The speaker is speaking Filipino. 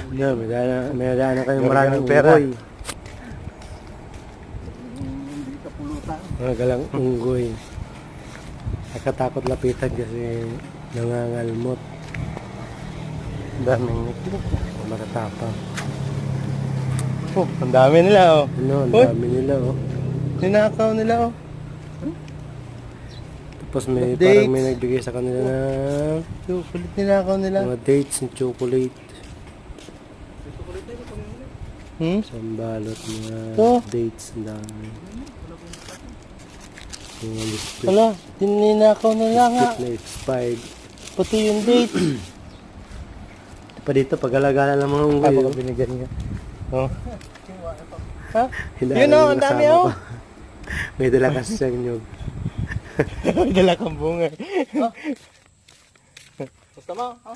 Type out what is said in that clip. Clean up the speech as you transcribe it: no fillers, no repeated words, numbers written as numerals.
No, may daan na kayong maraming pera. Hindi ka pulutan. Mga galang unggoy. Nakatakot lapitan kasi nangangalmot. Daming itlog. Matatapang. Oh, ang dami nila oh. Ano, ang Uy! dami nila oh. Ninakaw nila oh. Tapos may Dates. parang may nagbigay sa kanila ng Kulit ninakaw nila. mga dates and chocolate. Isang balot mga Oh. dates ang dami. Mga biscuit. Wala, ninakaw nila nga. Biscuit na expired. Pati yung date. Pa dito, pag-alagala ng mga unggoy. Ako oh. binigyan niya. Oh. Ha? Hilahin Yun oh, yung ang dami kasama oh. pa. May dala kasi siyang nyug. May dala kang bunga. Basta mo, ha?